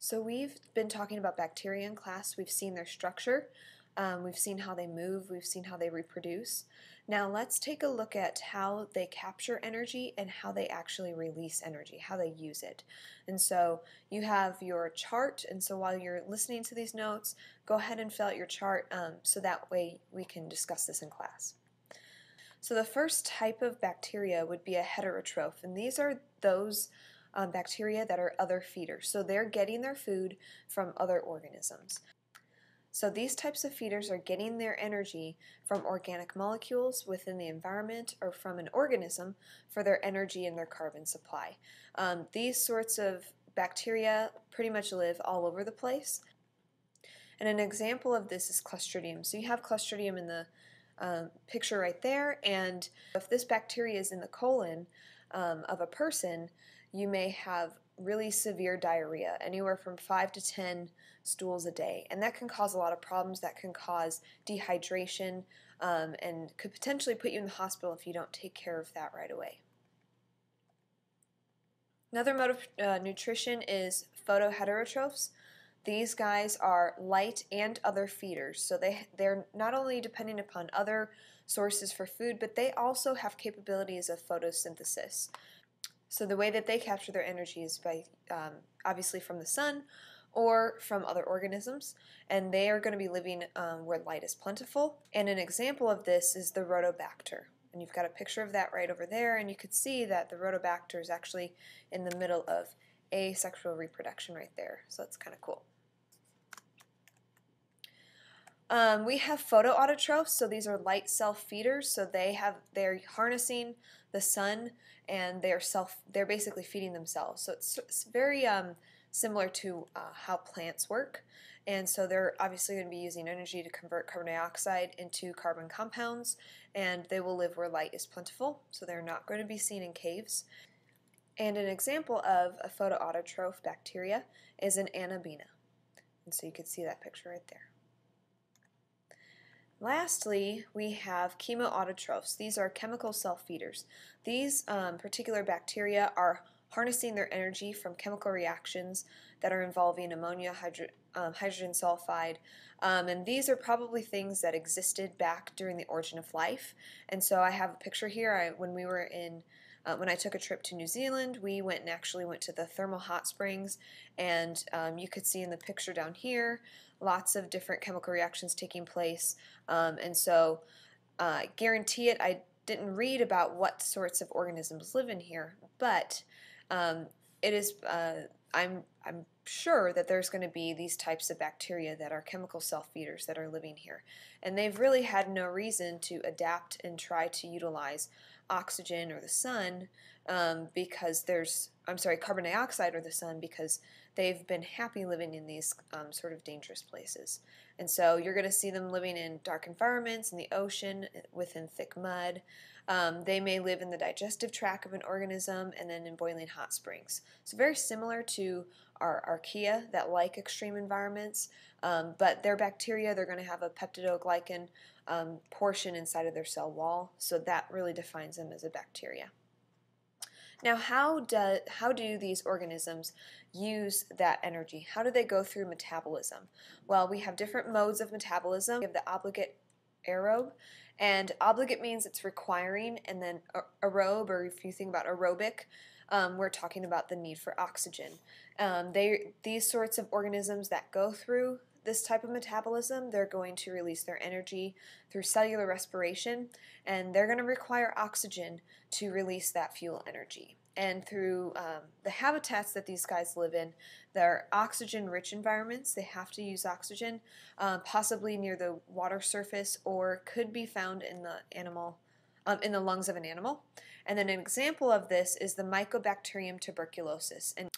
So we've been talking about bacteria in class. We've seen their structure, we've seen how they move, we've seen how they reproduce. Now let's take a look at how they capture energy and how they actually release energy, how they use it. And so you have your chart, and so while you're listening to these notes, go ahead and fill out your chart so that way we can discuss this in class. So the first type of bacteria would be a heterotroph, and these are those bacteria that are other feeders. So they're getting their food from other organisms. So these types of feeders are getting their energy from organic molecules within the environment or from an organism for their energy and their carbon supply. These sorts of bacteria pretty much live all over the place. And an example of this is Clostridium. So you have Clostridium in the picture right there, and if this bacteria is in the colon of a person, you may have really severe diarrhea, anywhere from 5 to 10 stools a day, and that can cause a lot of problems. That can cause dehydration and could potentially put you in the hospital if you don't take care of that right away. Another mode of nutrition is Photoheterotrophs. These guys are light and other feeders, so they're not only depending upon other sources for food, but they also have capabilities of photosynthesis. So the way that they capture their energy is by obviously from the sun or from other organisms, and they are going to be living where light is plentiful. And an example of this is the Rhodobacter. And you've got a picture of that right over there, and you could see that the Rhodobacter is actually in the middle of asexual reproduction right there. So that's kind of cool. We have Photoautotrophs, so these are light self-feeders. So they're harnessing the sun, and they're basically feeding themselves. So it's very similar to how plants work. And so they're obviously going to be using energy to convert carbon dioxide into carbon compounds, and they will live where light is plentiful. So they're not going to be seen in caves. And an example of a photoautotroph bacteria is an anaerobe. And so you can see that picture right there. Lastly, we have Chemoautotrophs. These are chemical self-feeders. These particular bacteria are harnessing their energy from chemical reactions that are involving ammonia, hydrogen sulfide, and these are probably things that existed back during the origin of life. And so I have a picture here. When I took a trip to New Zealand, we actually went to the thermal hot springs, and you could see in the picture down here lots of different chemical reactions taking place. And so I guarantee it, I didn't read about what sorts of organisms live in here, but it is I'm sure that there's going to be these types of bacteria that are chemical self-feeders that are living here, and they've really had no reason to adapt and try to utilize oxygen or the sun carbon dioxide or the sun, because they've been happy living in these sort of dangerous places. And so you're going to see them living in dark environments, in the ocean, within thick mud. They may live in the digestive tract of an organism, and then in boiling hot springs. So very similar to our archaea that like extreme environments, but their bacteria, they're going to have a peptidoglycan portion inside of their cell wall, so that really defines them as a bacteria. Now, how do these organisms use that energy? How do they go through metabolism? Well, we have different modes of metabolism. We have the obligate, aerobe, and obligate means it's requiring, and then aerobe, or if you think about aerobic, we're talking about the need for oxygen. These sorts of organisms that go through this type of metabolism, they're going to release their energy through cellular respiration, and they're going to require oxygen to release that fuel energy. And through the habitats that these guys live in, they're oxygen-rich environments. They have to use oxygen, possibly near the water surface, or could be found in the lungs of an animal. And then an example of this is the Mycobacterium tuberculosis. And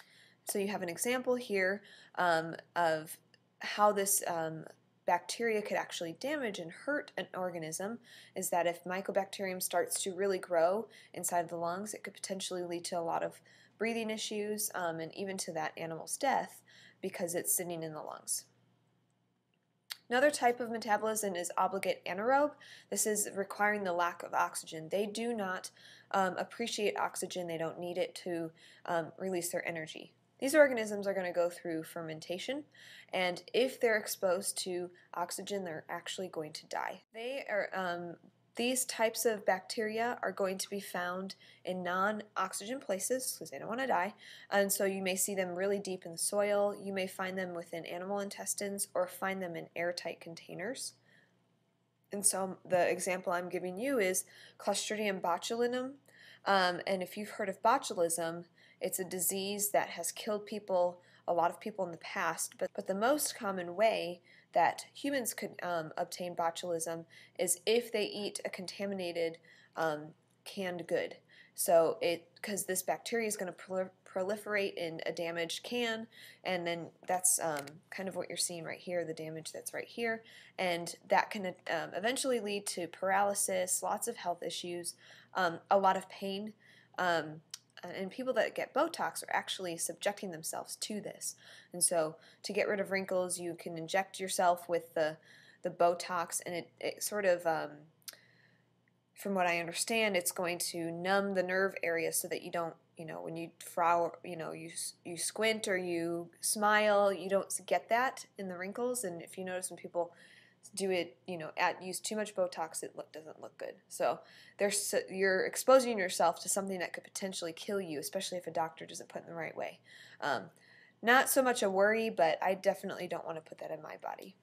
so you have an example here of how this bacteria could actually damage and hurt an organism, is that if Mycobacterium starts to really grow inside the lungs, it could potentially lead to a lot of breathing issues and even to that animal's death because it's sitting in the lungs. Another type of metabolism is obligate anaerobe. This is requiring the lack of oxygen. They do not appreciate oxygen. They don't need it to release their energy. These organisms are going to go through fermentation, and if they're exposed to oxygen, they're actually going to die. These types of bacteria are going to be found in non-oxygen places because they don't want to die, and so you may see them really deep in the soil. You may find them within animal intestines or find them in airtight containers. And so the example I'm giving you is Clostridium botulinum, and if you've heard of botulism, it's a disease that has killed people, a lot of people in the past, but the most common way that humans could obtain botulism is if they eat a contaminated canned good. So because this bacteria is going to proliferate in a damaged can, and then that's kind of what you're seeing right here, the damage that's right here, and that can eventually lead to paralysis, lots of health issues, a lot of pain. And people that get Botox are actually subjecting themselves to this. And so to get rid of wrinkles, you can inject yourself with the Botox, and it sort of, from what I understand, it's going to numb the nerve area so that you don't, when you frown, you squint or you smile, you don't get that in the wrinkles. And if you notice when people do it, use too much Botox, it doesn't look good. So you're exposing yourself to something that could potentially kill you, especially if a doctor doesn't put it in the right way. Not so much a worry, but I definitely don't want to put that in my body.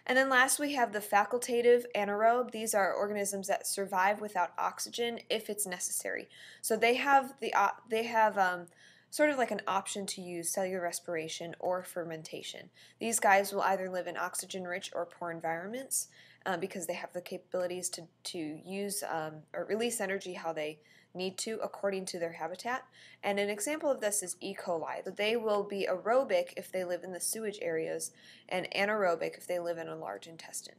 And then last we have the facultative anaerobe. These are organisms that survive without oxygen if it's necessary. So they have sort of like an option to use cellular respiration or fermentation. These guys will either live in oxygen-rich or poor environments because they have the capabilities to use or release energy how they need to according to their habitat. And an example of this is E. coli. They will be aerobic if they live in the sewage areas and anaerobic if they live in a large intestine.